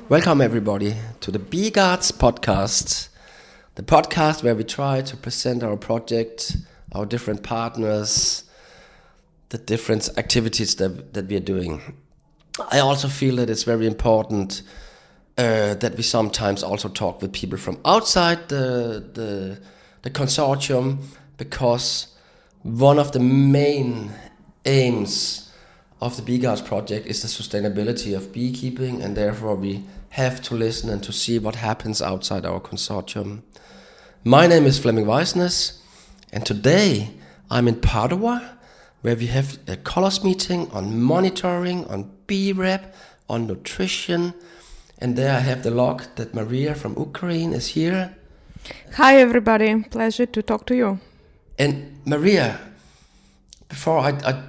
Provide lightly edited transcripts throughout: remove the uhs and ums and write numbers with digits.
Welcome everybody to the Bee Guards podcast, the podcast where we try to present our project, our different partners, the different activities that we are doing. I also feel that it's very important that we sometimes also talk with people from outside the consortium, because one of the main aims of the Bee Guards project is the sustainability of beekeeping, and therefore we have to listen and to see what happens outside our consortium. My name is Flemming Vejsnæs, and today I'm in Padova, where we have a colors meeting on monitoring, on bee rep, on nutrition, and there I have the log that Maria from Ukraine is here. Hi everybody, pleasure to talk to you. And Maria, before I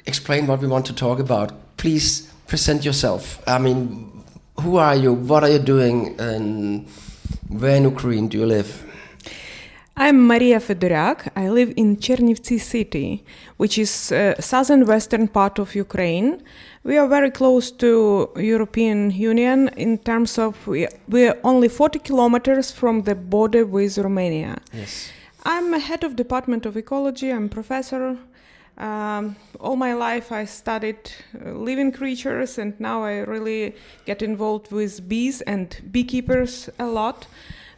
explain what we want to talk about, please present yourself. I mean, who are you? What are you doing? And where in Ukraine do you live? I'm Maria Fedoriak. I live in Chernivtsi city, which is southern western part of Ukraine. We are very close to European Union in terms of we are only 40 kilometers from the border with Romania. Yes. I'm a head of Department of Ecology. I'm professor. All my life I studied living creatures, and now I really get involved with bees and beekeepers a lot.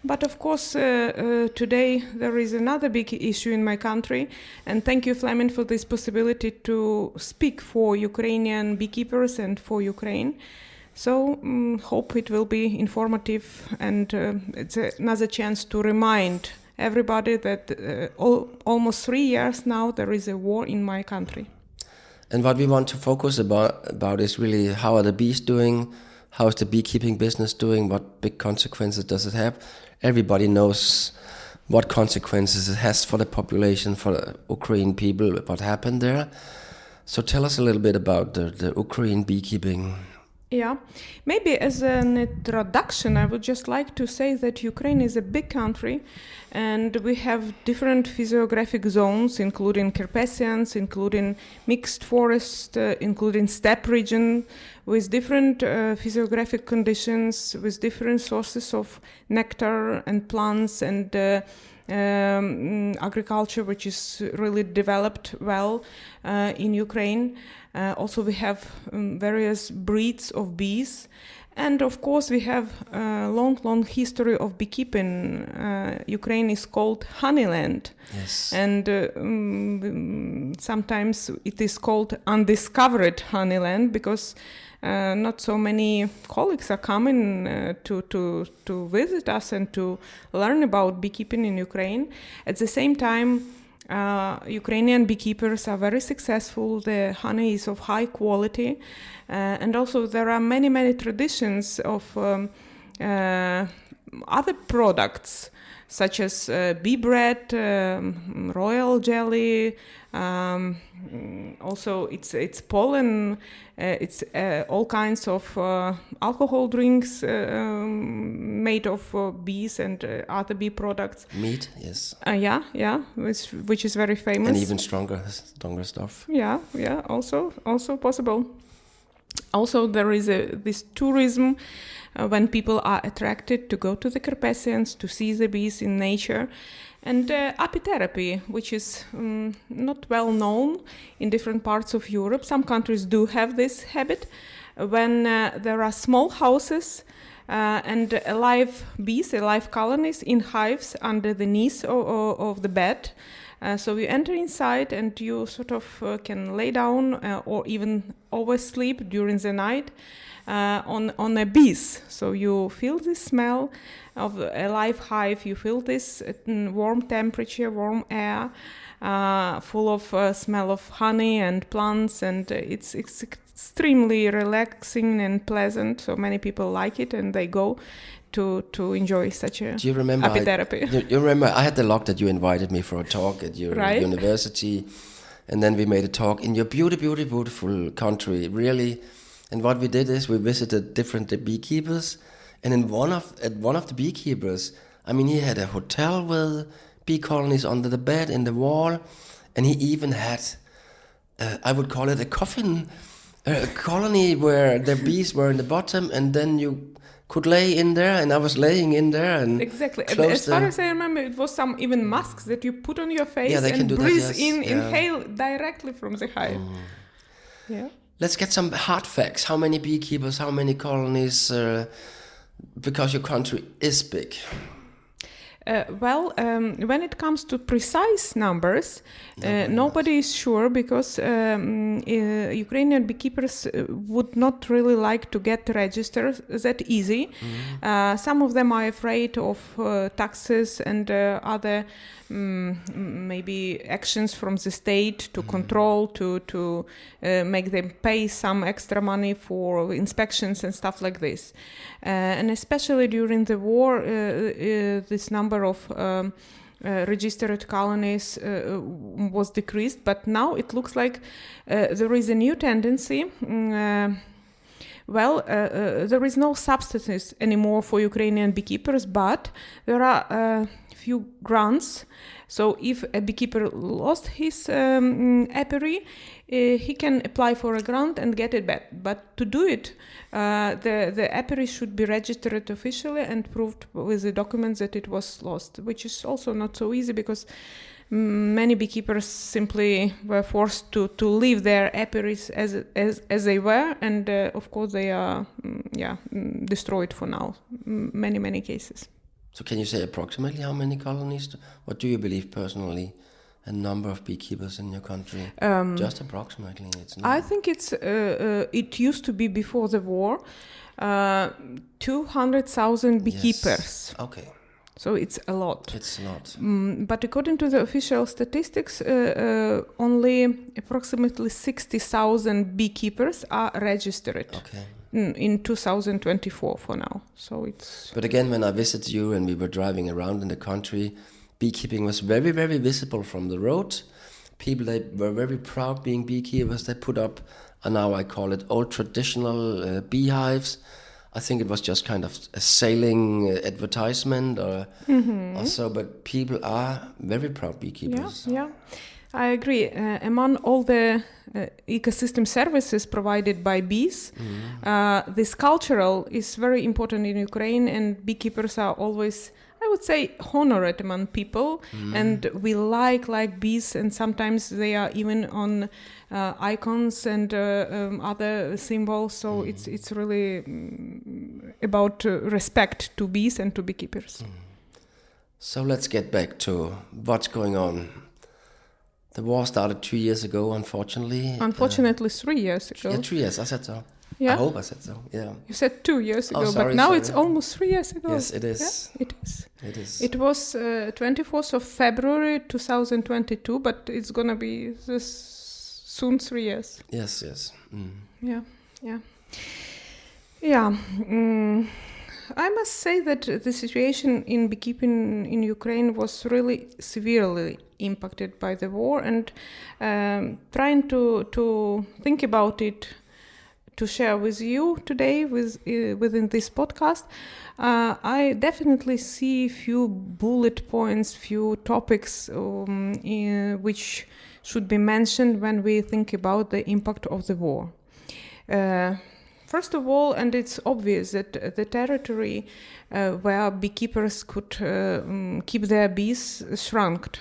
But of course, today there is another big issue in my country, and thank you, Flemming, for this possibility to speak for Ukrainian beekeepers and for Ukraine. So hope it will be informative, and it's another chance to remind everybody that almost 3 years now there is a war in my country. And what we want to focus about is really how are the bees doing, how is the beekeeping business doing, what big consequences does it have. Everybody knows what consequences it has for the population, for the Ukrainian people, what happened there. So tell us a little bit about the Ukrainian beekeeping. Yeah, maybe as an introduction, I would just like to say that Ukraine is a big country, and we have different physiographic zones, including Carpathians, including mixed forest, including steppe region, with different physiographic conditions, with different sources of nectar and plants and agriculture, which is really developed well in Ukraine. Also, we have various breeds of bees, and of course, we have a long history of beekeeping. Ukraine is called Honeyland, Yes. and sometimes it is called undiscovered Honeyland because not so many colleagues are coming to visit us and to learn about beekeeping in Ukraine. At the same time, Ukrainian beekeepers are very successful. The honey is of high quality, and also there are many traditions of other products such as bee bread, royal jelly. Also, it's pollen. It's all kinds of alcohol drinks made of bees and other bee products. Meat, yes. Yeah, which is very famous. And even stronger stuff. Yeah, also possible. Also, there is this tourism when people are attracted to go to the Carpathians to see the bees in nature. And apitherapy, which is not well known in different parts of Europe. Some countries do have this habit when there are small houses and alive bees, alive colonies in hives under the knees of the bed. So you enter inside and you sort of can lay down or even oversleep during the night on a bees. So you feel the smell of a live hive, you feel this warm temperature, warm air, full of smell of honey and plants, and it's extremely relaxing and pleasant. So many people like it and they go to enjoy such a apitherapy. You remember I had the luck that you invited me for a talk at your university, and then we made a talk in your beautiful country, really. And what we did is we visited different beekeepers, and at one of the beekeepers, I mean, he had a hotel with bee colonies under the bed in the wall, and he even had, I would call it a coffin A colony where the bees were in the bottom, and then you could lay in there, and I was laying in there and exactly. And as far as I remember, it was some even masks that you put on your face and breathe inhale directly from the hive. Yeah. Let's get some hard facts. How many beekeepers? How many colonies? Because your country is big. When it comes to precise numbers, nobody is sure, because Ukrainian beekeepers would not really like to get registered that easy. Some of them are afraid of taxes and other maybe actions from the state to control, to make them pay some extra money for inspections and stuff like this. And especially during the war, this number of registered colonies was decreased, but now it looks like there is a new tendency. There is no subsidies anymore for Ukrainian beekeepers, but there are few grants. So if a beekeeper lost his apiary, he can apply for a grant and get it back. But to do it, the apiary should be registered officially and proved with the documents that it was lost, which is also not so easy, because many beekeepers simply were forced to leave their apiaries as they were, and of course they are destroyed for now. Many cases. So can you say approximately how many colonies? What do you believe personally? A number of beekeepers in your country? Just approximately. It's not. I think it used to be before the war 200,000 beekeepers. Yes. Okay. So it's a lot. It's a lot. But according to the official statistics, only approximately 60,000 beekeepers are registered. Okay. In 2024 for now. So it's. But again, when I visited you and we were driving around in the country, beekeeping was very, very visible from the road. People, they were very proud being beekeepers. They put up, and now I call it old traditional beehives. I think it was just kind of a sailing advertisement or so, but people are very proud beekeepers. Yeah. I agree. Among all the ecosystem services provided by bees, this cultural is very important in Ukraine, and beekeepers are always, I would say, honored among people, and we like bees, and sometimes they are even on icons and other symbols. So it's really about respect to bees and to beekeepers. So let's get back to what's going on. The war started 2 years ago, unfortunately. Unfortunately, 3 years ago. Yeah, 3 years, I said so. Yeah. I hope I said so, yeah. You said 2 years ago, sorry, but now it's almost 3 years ago. Yes, it is. Yeah, it is. It is. It was 24th of February 2022, but it's going to be soon 3 years. Yes. Yeah. I must say that the situation in beekeeping in Ukraine was really severely impacted by the war, and trying to think about it, to share with you today within this podcast, I definitely see few bullet points, few topics which should be mentioned when we think about the impact of the war. First of all, and it's obvious that the territory where beekeepers could keep their bees shrunk.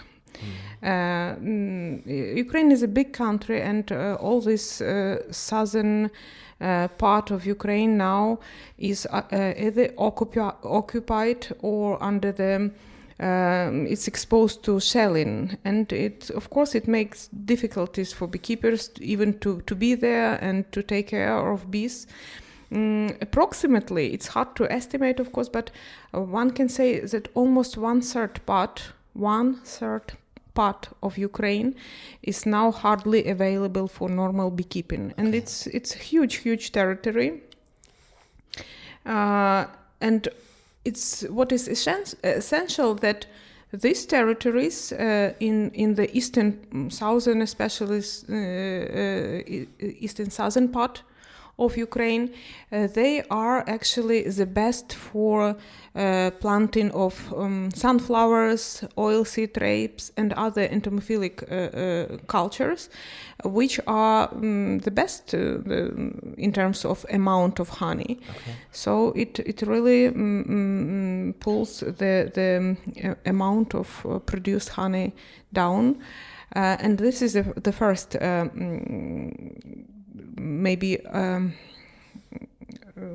Ukraine is a big country, and all this southern part of Ukraine now is either occupied or under the it's exposed to shelling, and of course it makes difficulties for beekeepers even to be there and to take care of bees. Approximately, it's hard to estimate, of course, but one can say that almost one third part of Ukraine is now hardly available for normal beekeeping. Okay. And it's huge territory, and it's what is essential that these territories in the eastern southern, especially eastern southern part of Ukraine. They are actually the best for planting of sunflowers, oilseed rapes, and other entomophilic cultures, which are the best in terms of amount of honey. Okay. So it really pulls the amount of produced honey down. And this is the first maybe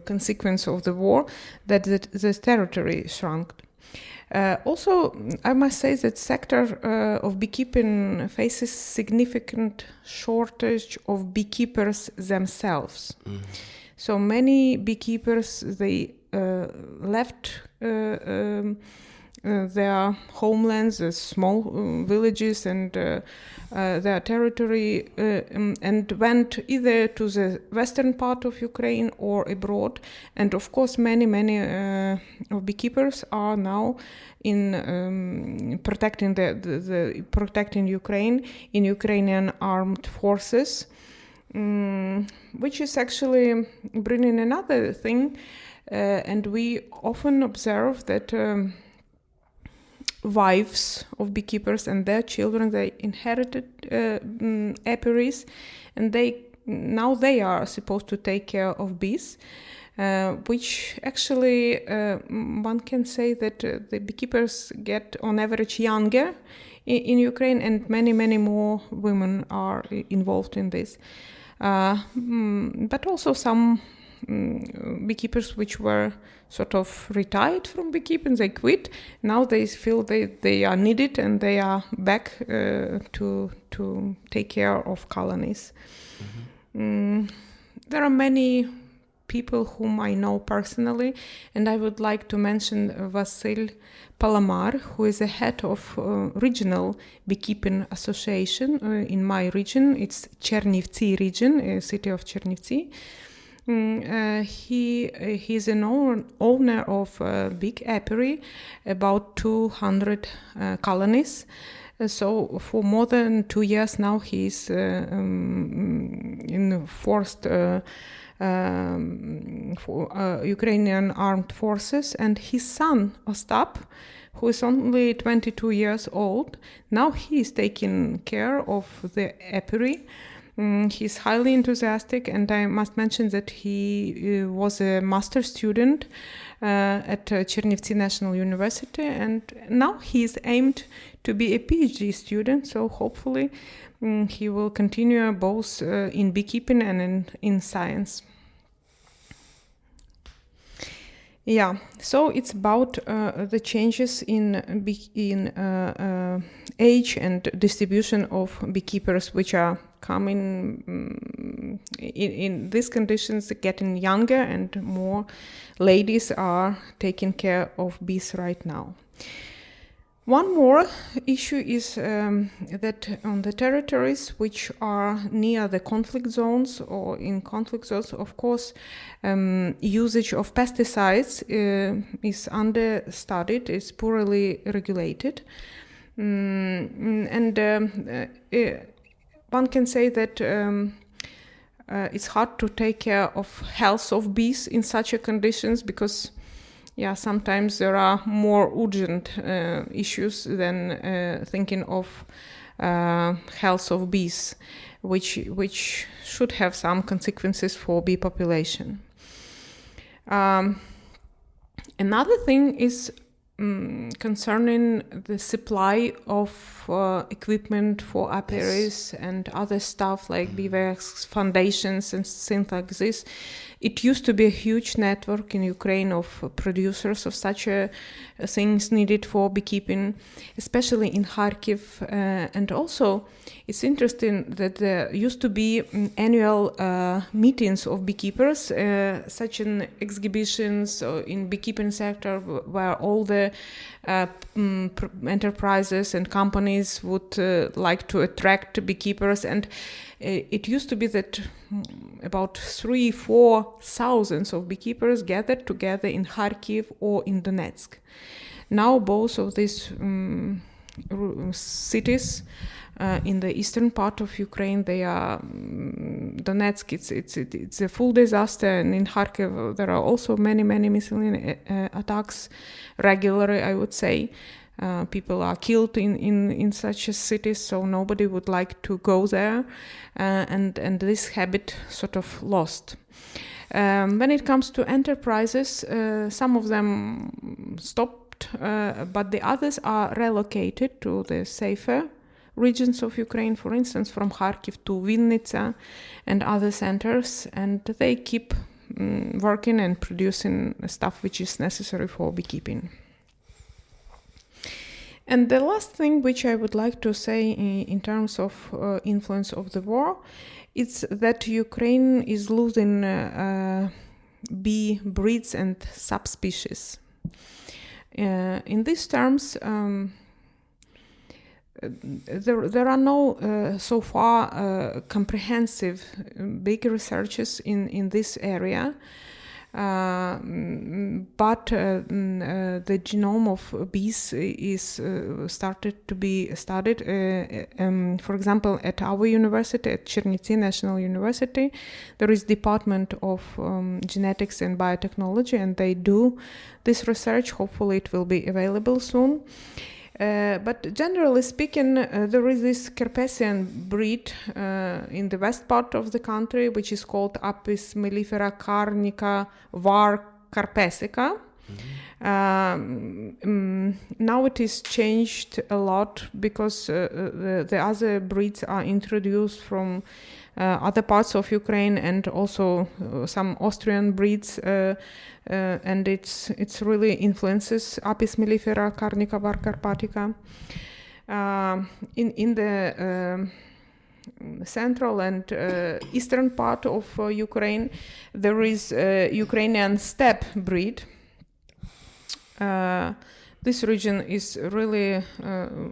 consequence of the war, that the territory shrunk. Also, I must say that sector of beekeeping faces significant shortage of beekeepers themselves. Mm. So many beekeepers, they left their homelands, the small villages and their territory, and went either to the western part of Ukraine or abroad. And of course, many of beekeepers are now in protecting protecting Ukraine in Ukrainian armed forces, which is actually bringing another thing. And we often observe that wives of beekeepers and their children, they inherited apiaries, and now they are supposed to take care of bees, which actually one can say that the beekeepers get on average younger in Ukraine, and many more women are involved in this. But also some beekeepers which were sort of retired from beekeeping, they quit. Now they feel they are needed, and they are back to take care of colonies. Mm-hmm. There are many people whom I know personally, and I would like to mention Vasil Palamar, who is the head of regional beekeeping association in my region. It's Chernivtsi region, city of Chernivtsi. He's an owner of a big apiary, about 200 colonies. So for more than 2 years now, he's enforced for Ukrainian armed forces, and his son Ostap, who is only 22 years old, now he is taking care of the apiary. He's highly enthusiastic, and I must mention that he was a master student at Chernivtsi National University, and now he's aimed to be a PhD student, so hopefully he will continue both in beekeeping and in science. Yeah, so it's about the changes in age and distribution of beekeepers, which are coming in these conditions, getting younger, and more ladies are taking care of bees right now. One more issue is that on the territories which are near the conflict zones or in conflict zones, of course, usage of pesticides is understudied, is poorly regulated. One can say that it's hard to take care of health of bees in such a conditions, because sometimes there are more urgent issues than thinking of health of bees, which should have some consequences for bee population. Another thing is concerning the supply of equipment for apiaries and other stuff like beewax foundations and things like this. It used to be a huge network in Ukraine of producers of such things needed for beekeeping, especially in Kharkiv. And also, it's interesting that there used to be annual meetings of beekeepers, such as exhibitions in beekeeping sector, where all the enterprises and companies would like to attract beekeepers. And it used to be that about 3,000-4,000 of beekeepers gathered together in Kharkiv or in Donetsk. Now both of these cities in the eastern part of Ukraine, they are Donetsk. It's a full disaster, and in Kharkiv there are also many missile attacks regularly, I would say. People are killed in such a city, so nobody would like to go there, and this habit sort of lost. When it comes to enterprises, some of them stopped, but the others are relocated to the safer regions of Ukraine, for instance, from Kharkiv to Vinnytsia and other centers, and they keep working and producing stuff which is necessary for beekeeping. And the last thing which I would like to say in terms of influence of the war, it's that Ukraine is losing bee breeds and subspecies. In these terms, there are no so far comprehensive big researches in this area. But the genome of bees is started to be studied. For example, at our university, at Chernivtsi National University, there is Department of Genetics and Biotechnology, and they do this research. Hopefully, it will be available soon. But generally speaking, there is this Carpathian breed in the west part of the country, which is called Apis mellifera carnica var. Carpathica. Now it is changed a lot because the other breeds are introduced from other parts of Ukraine, and also some Austrian breeds, and it's really influences Apis mellifera carnica var. Carpatica. In the central and eastern part of Ukraine, there is Ukrainian steppe breed. This region is really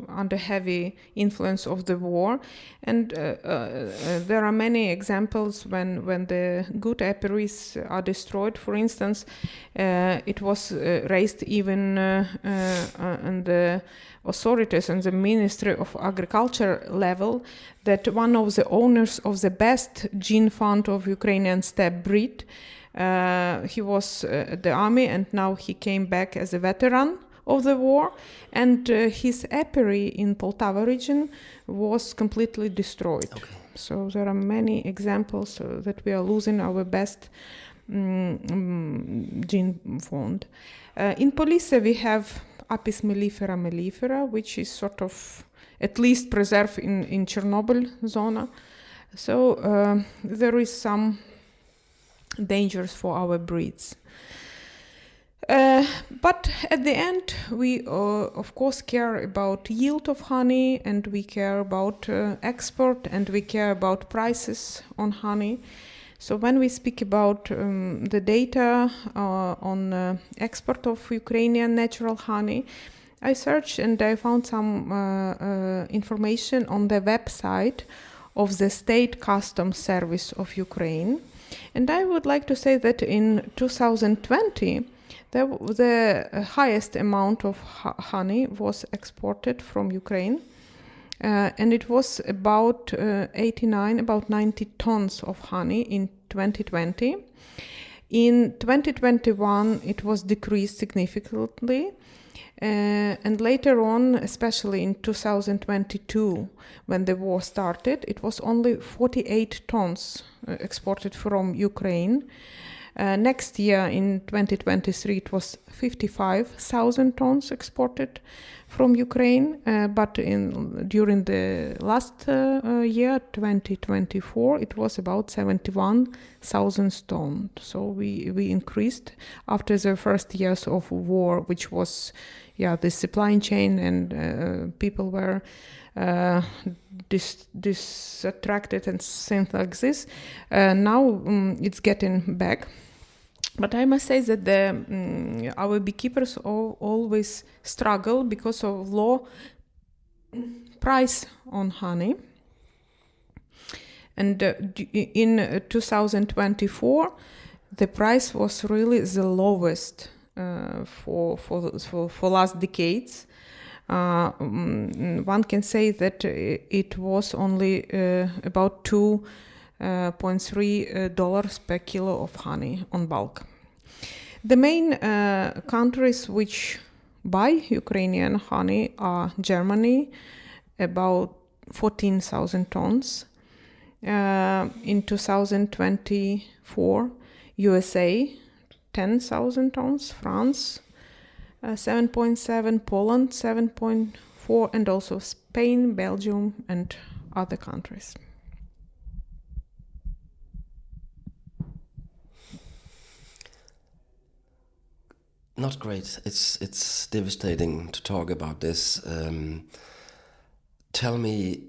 under heavy influence of the war, and there are many examples when the good apiaries are destroyed. For instance, it was raised even on the authorities and the Ministry of Agriculture level that one of the owners of the best gene fund of Ukrainian steppe breed, he was at the army, and now he came back as a veteran of the war, and his apiary in Poltava region was completely destroyed. Okay. So there are many examples that we are losing our best gene fund. In Police we have Apis mellifera, which is sort of at least preserved in Chernobyl zone. So there is some dangers for our breeds. But at the end, we of course care about yield of honey, and we care about export, and we care about prices on honey. So when we speak about the data on export of Ukrainian natural honey, I searched and I found some information on the website of the State Customs Service of Ukraine. And I would like to say that in 2020, the highest amount of honey was exported from Ukraine, and it was about 90 tons of honey in 2020. In 2021, it was decreased significantly, and later on, especially in 2022, when the war started, it was only 48 tons exported from Ukraine. Next year, in 2023, it was 55,000 tons exported from Ukraine, but during the last year, 2024, it was about 71,000 tons. So we increased after the first years of war, which was, the supply chain, and people were distracted and things like this. Now it's getting back. But I must say that our beekeepers always struggle because of low price on honey. And in 2024, the price was really the lowest for last decades. one can say that it was only about $2.3 per kilo of honey on bulk. The main countries which buy Ukrainian honey are Germany, about 14,000 tons. In 2024, USA, 10,000 tons, France, 7.7, Poland, 7.4, and also Spain, Belgium, and other countries. Not great. It's devastating to talk about this. Tell me,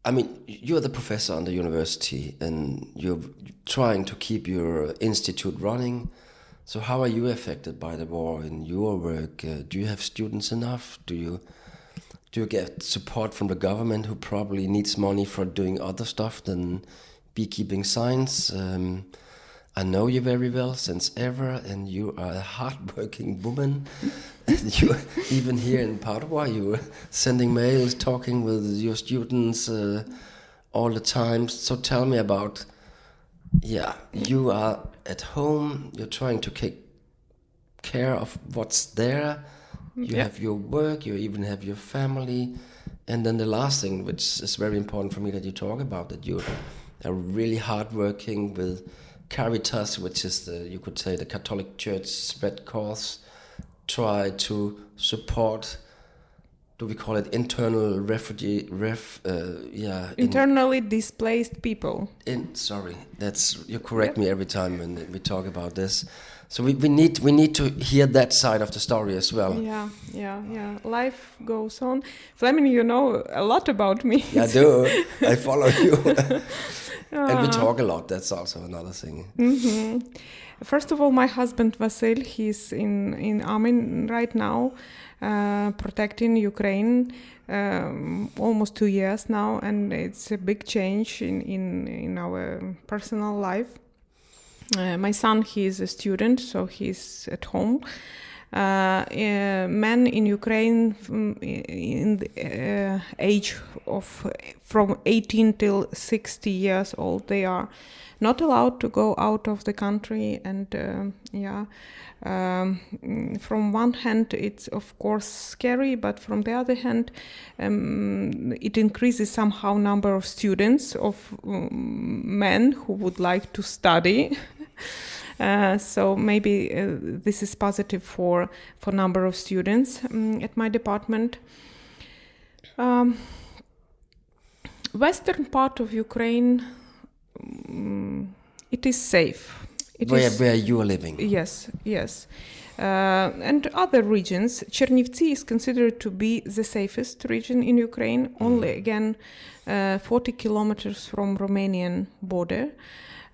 I mean, you're the professor on the university and you're trying to keep your institute running. So how are you affected by the war in your work? Do you have students enough? Do you get support from the government, who probably needs money for doing other stuff than beekeeping science? I know you very well since ever, and you are a hard-working woman. And you, even here in Padova, you are sending mails, talking with your students all the time. So tell me about, you are at home, you're trying to take care of what's there. You have your work, you even have your family. And then the last thing, which is very important for me that you talk about, that you are really hard-working with Caritas, which is you could say the Catholic Church Red Cross, try to support, do we call it internal refugee, internally displaced people. You correct me every time when we talk about this. So we need to hear that side of the story as well. Yeah. Life goes on. Flemming, you know a lot about me. I do. I follow you. And we talk a lot. That's also another thing. Mm-hmm. First of all, my husband Vasil, he's in army right now, protecting Ukraine, almost 2 years now, and it's a big change in our personal life. My son, he is a student, so he's at home. Men in Ukraine in the age of from 18 till 60 years old, they are not allowed to go out of the country. And from one hand, it's of course scary, but from the other hand, it increases somehow number of students, of men who would like to study. So maybe this is positive for number of students at my department. Western part of Ukraine, it is safe. Where you are living? Yes. And other regions. Chernivtsi is considered to be the safest region in Ukraine, only again 40 kilometers from Romanian border.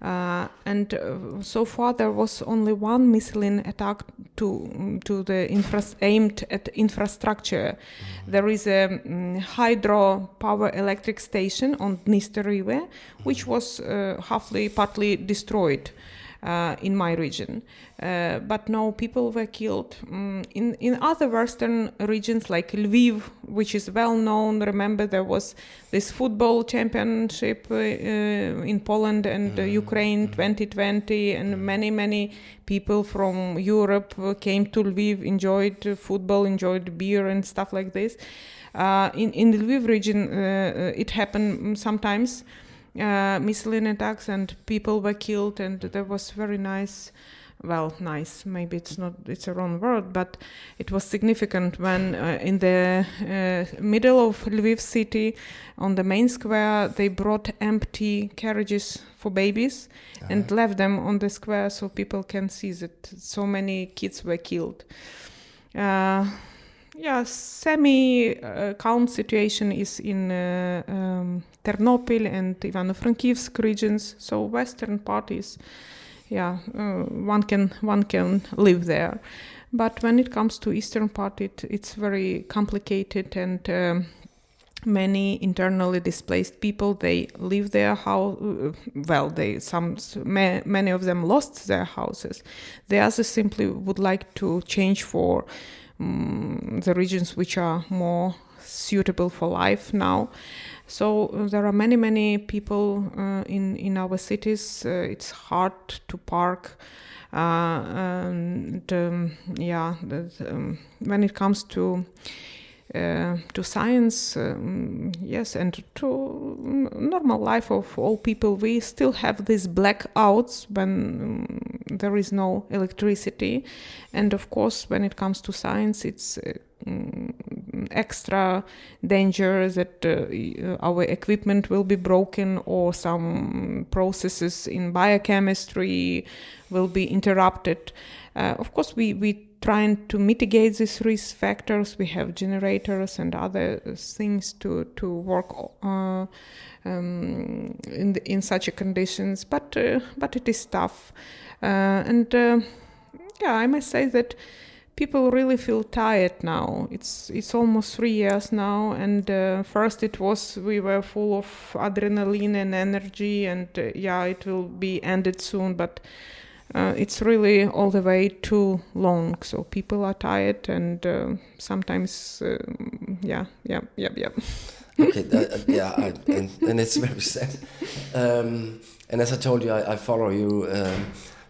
And so far there was only one missile attack to the aimed at infrastructure. There is a hydro power electric station on Dniester River, which was partly destroyed in my region. But no people were killed. In other western regions like Lviv, which is well known, remember there was this football championship in Poland and Ukraine 2020, and many people from Europe came to Lviv, enjoyed football, enjoyed beer and stuff like this. In the Lviv region, it happened sometimes. Missile attacks and people were killed, and there was very nice, maybe it's a wrong word, but it was significant when in the middle of Lviv city, on the main square, they brought empty carriages for babies and left them on the square so people can see that so many kids were killed. Semi-calm situation is in Ternopil and Ivano-Frankivsk regions. So western part is, one can live there. But when it comes to eastern part, it's very complicated, and many internally displaced people, they leave their house. Many of them lost their houses. The others simply would like to change for the regions which are more suitable for life now. So there are many people in our cities. It's hard to park. When it comes to science, yes, and to normal life of all people, we still have these blackouts when there is no electricity. And of course, when it comes to science, it's extra danger that our equipment will be broken, or some processes in biochemistry will be interrupted. Of course, we trying to mitigate these risk factors. We have generators and other things to work in such a conditions, but it is tough. I must say that people really feel tired now. It's almost 3 years now, and first we were full of adrenaline and energy, and it will be ended soon, but it's really all the way too long. So people are tired, and sometimes, Okay, and it's very sad. And as I told you, I follow you.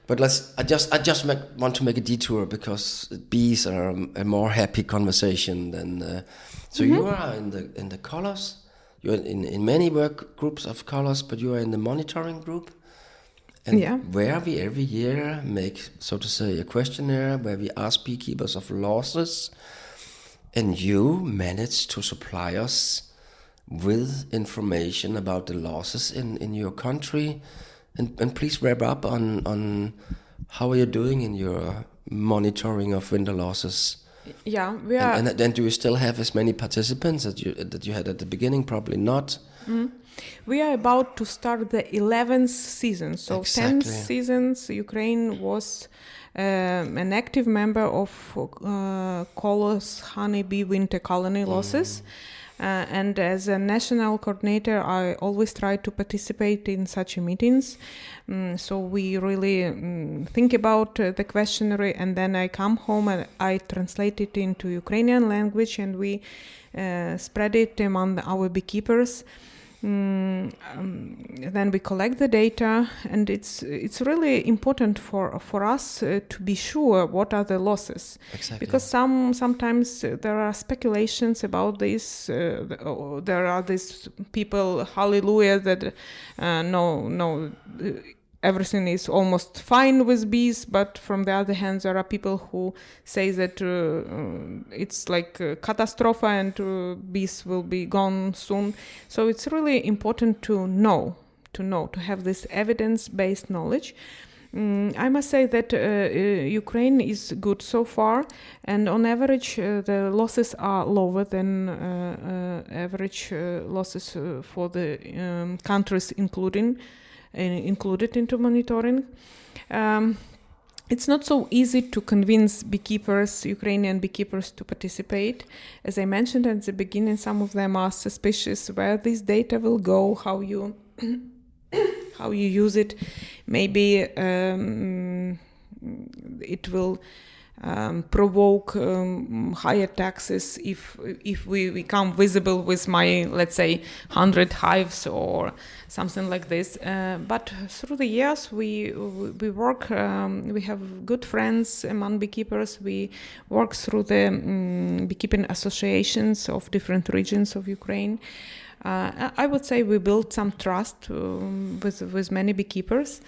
But I just want to make a detour, because bees are a more happy conversation than. So you are in the colors. You're in many work groups of colors, but you are in the monitoring group. And where we every year make, so to say, a questionnaire where we ask beekeepers of losses, and you manage to supply us with information about the losses in your country. And please wrap up on how are you doing in your monitoring of winter losses? Yeah, we are. And then do you still have as many participants that you had at the beginning? Probably not. We are about to start the 11th season. So exactly. 10 seasons, Ukraine was an active member of Kolos honeybee winter colony losses. And as a national coordinator, I always try to participate in such meetings. So we really think about the questionnaire, and then I come home and I translate it into Ukrainian language, and we spread it among our beekeepers. Then we collect the data, and it's really important for us to be sure what are the losses. Exactly. Because sometimes there are speculations about this. There are these people, hallelujah, that no. Everything is almost fine with bees, but from the other hand, there are people who say that it's like a catastrophe and bees will be gone soon. So it's really important to have this evidence-based knowledge. I must say that Ukraine is good so far, and on average the losses are lower than average losses for the countries included into monitoring. It's not so easy to convince Ukrainian beekeepers to participate. As I mentioned at the beginning, some of them are suspicious where this data will go, how you use it. Maybe it will provoke higher taxes if we become visible with my, let's say, 100 hives or something like this. But through the years we work, we have good friends among beekeepers. We work through the beekeeping associations of different regions of Ukraine. I would say we built some trust with many beekeepers.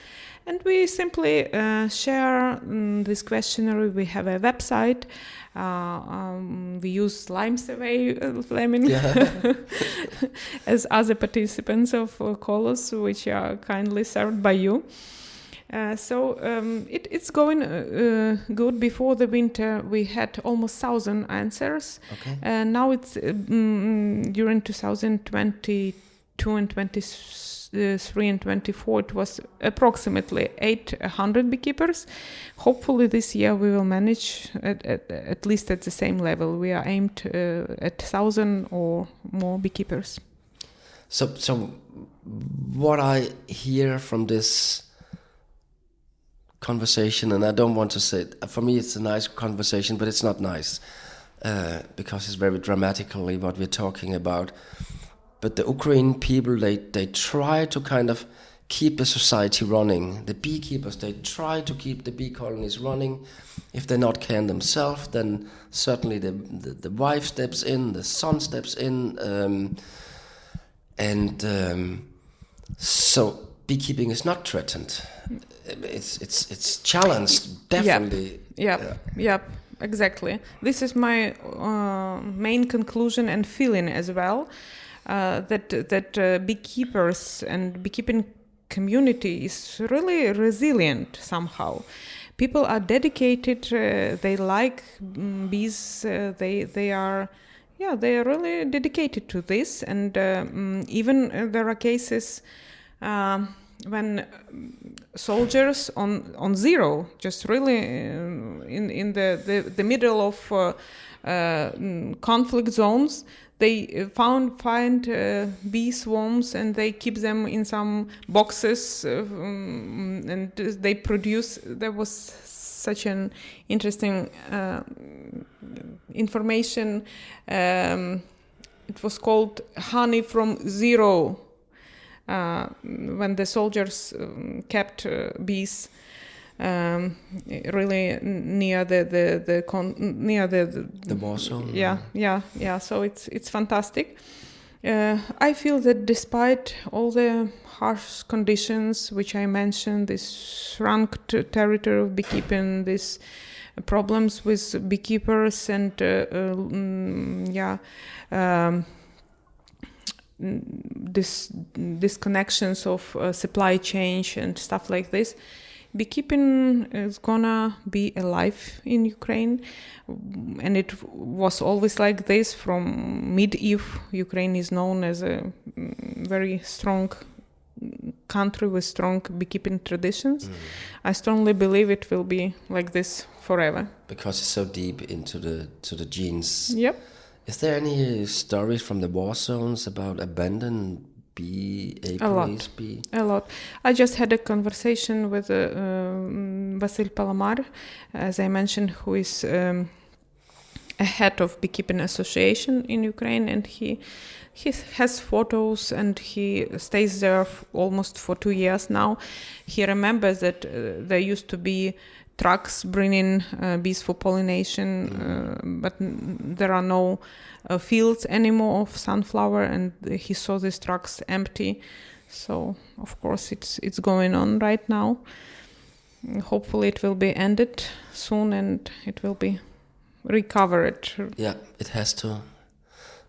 And we simply share this questionnaire. We have a website. We use Lime Survey, Flemming, as other participants of Kolos, which are kindly served by you. So it's going good. Before the winter, we had almost 1,000 answers. Okay. Now it's during 2022 and 23 and 24, it was approximately 800 beekeepers. Hopefully this year we will manage at least at the same level. We are aimed at 1,000 or more beekeepers. So what I hear from this conversation, and I don't want to say, for me it's a nice conversation, but it's not nice. because it's very dramatically what we're talking about. But the Ukrainian people, they try to kind of keep the society running. The beekeepers, they try to keep the bee colonies running. If they not can themselves, then certainly the wife steps in, the son steps in, so beekeeping is not threatened. It's challenged, definitely. Yep, exactly. This is my main conclusion and feeling as well, that beekeepers and beekeeping community is really resilient somehow. People are dedicated. They like bees. They are really dedicated to this. And even there are cases when soldiers on zero, just really in the middle of conflict zones, they find bee swarms and they keep them in some boxes and they produce. There was such an interesting information. It was called honey from zero. When the soldiers kept bees really near the war zone. Yeah. So it's fantastic. I feel that despite all the harsh conditions which I mentioned, this shrunk territory of beekeeping, these problems with beekeepers and this disconnections of supply chain and stuff like this, beekeeping is gonna be alive in Ukraine, and it was always like this from mid-Eve. Ukraine is known as a very strong country with strong beekeeping traditions. I strongly believe it will be like this forever because it's so deep into the genes. Yep. Is there any stories from the war zones about abandoned bee, apiaries bee? A lot. I just had a conversation with Vasil Palamar, as I mentioned, who is a head of Beekeeping Association in Ukraine, and he has photos and he stays there almost for 2 years now. He remembers that there used to be trucks bringing bees for pollination, but there are no fields anymore of sunflower, and he saw these trucks empty. So of course it's going on right now. Hopefully it will be ended soon and it will be recovered. Yeah, it has to.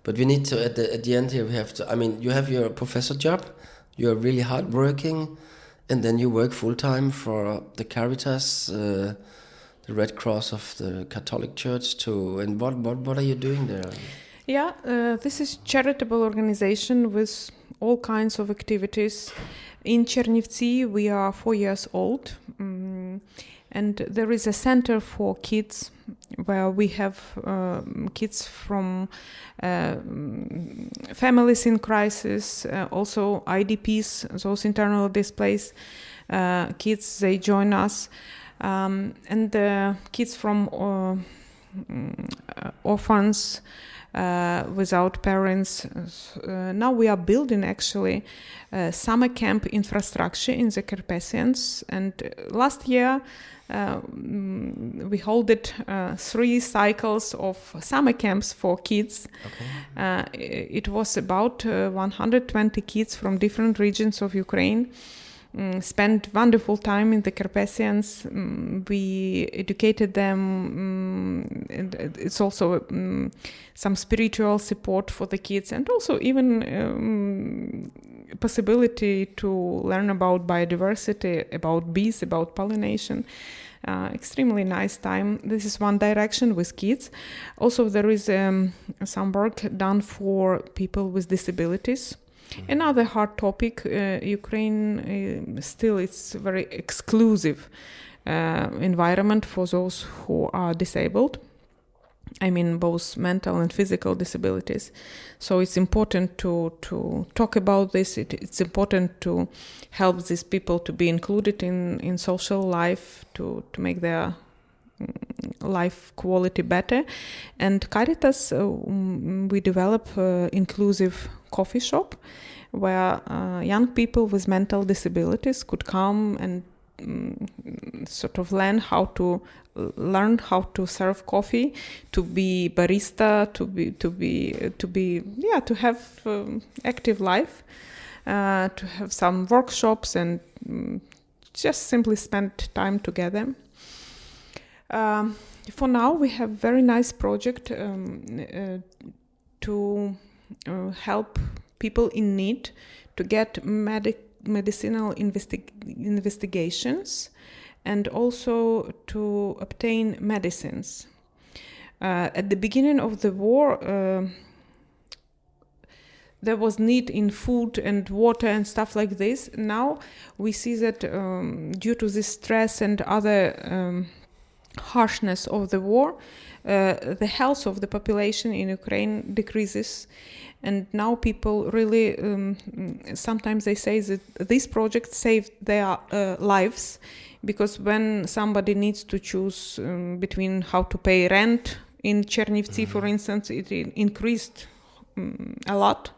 But we need to at the end here we have to. I mean, you have your professor job. You're really hard working. And then you work full-time for the Caritas, the Red Cross of the Catholic Church too. And what are you doing there? Yeah, this is a charitable organization with all kinds of activities. In Chernivtsi, we are 4 years old. And there is a center for kids where we have kids from families in crisis, also IDPs, those internally displaced kids, they join us. And the kids from orphans without parents. Now we are building actually summer camp infrastructure in the Carpathians. And last year, we held 3 cycles of summer camps for kids. Okay. It was about 120 kids from different regions of Ukraine. Spent wonderful time in the Carpathians. We educated them. And it's also some spiritual support for the kids, and also even possibility to learn about biodiversity, about bees, about pollination. Extremely nice time. This is one direction with kids. Also, there is some work done for people with disabilities. Another hard topic, Ukraine still it's very exclusive environment for those who are disabled. I mean, both mental and physical disabilities. So it's important to talk about this. It's important to help these people to be included in social life, to make their life quality better. And Caritas, we develop inclusive coffee shop where young people with mental disabilities could come and sort of learn how to serve coffee, to be barista, to have active life, to have some workshops and just simply spend time together. For now, we have very nice project to help people in need to get medicinal investigations and also to obtain medicines. At the beginning of the war, there was need in food and water and stuff like this. Now we see that due to this stress and other harshness of the war, the health of the population in Ukraine decreases. And now people really, sometimes they say that this project saved their lives, because when somebody needs to choose between how to pay rent in Chernivtsi, for instance, it increased a lot,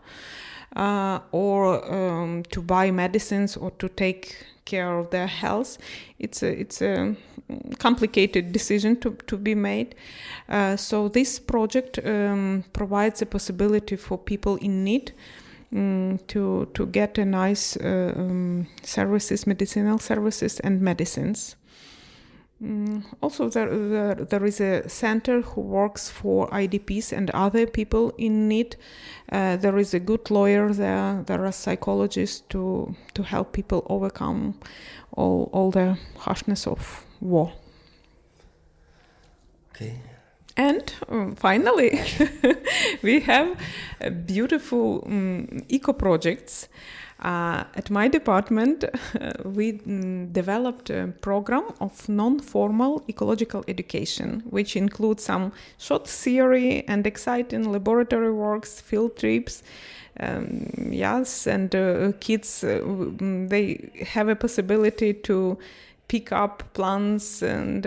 or to buy medicines or to take care of their health. It's a complicated decision to be made. So this project provides a possibility for people in need to get a nice services, medicinal services and medicines. Also, there is a center who works for IDPs and other people in need. There is a good lawyer there. There are psychologists to help people overcome all the harshness of war. Okay. And finally, we have beautiful eco projects. At my department, we developed a program of non-formal ecological education, which includes some short theory and exciting laboratory works, field trips. Kids, they have a possibility to pick up plants and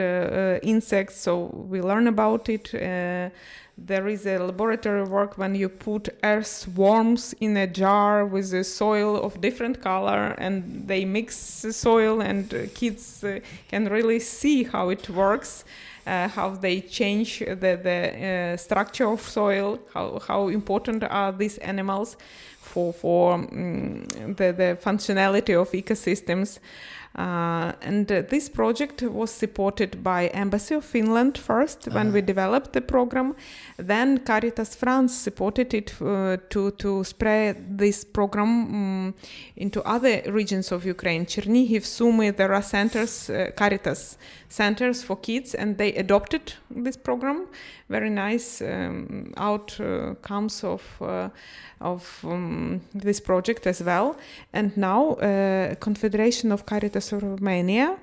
insects, so we learn about it. There is a laboratory work when you put earthworms in a jar with a soil of different color, and they mix the soil, and kids can really see how it works, how they change the structure of soil, how important are these animals for the functionality of ecosystems. This project was supported by Embassy of Finland first when we developed the program. Then Caritas France supported it to spread this program into other regions of Ukraine. Chernihiv, Sumy, there are centers, Caritas centers for kids, and they adopted this program. Very nice outcomes of this project as well. And now Confederation of Caritas of Romania,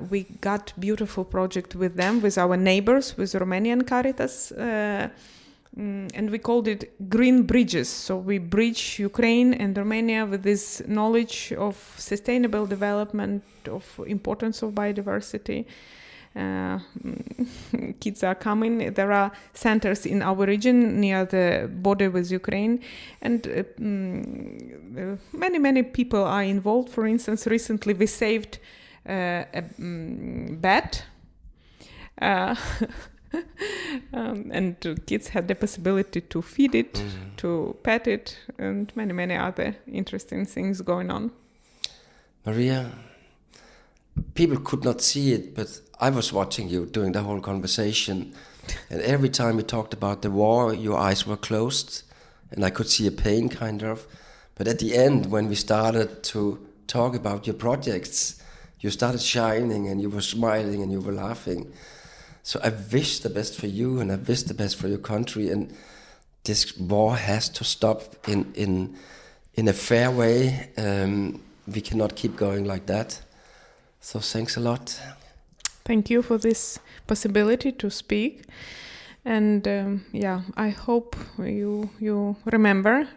we got beautiful project with them, with our neighbors, with Romanian Caritas, and we called it Green Bridges. So we bridge Ukraine and Romania with this knowledge of sustainable development, of importance of biodiversity. Kids are coming. There are centers in our region near the border with Ukraine, and many people are involved. For instance, recently we saved a bat, and kids had the possibility to feed it, to pet it, and many other interesting things going on. Maria, people could not see it, but I was watching you during the whole conversation, and every time we talked about the war, your eyes were closed, and I could see a pain, kind of. But at the end, when we started to talk about your projects, you started shining, and you were smiling, and you were laughing. So I wish the best for you, and I wish the best for your country, and this war has to stop in a fair way. We cannot keep going like that. So thanks a lot. Thank you for this possibility to speak. And I hope you remember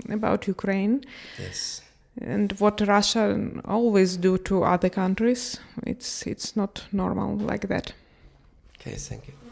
about Ukraine. Yes. And what Russia always do to other countries. It's not normal like that. Okay, thank you.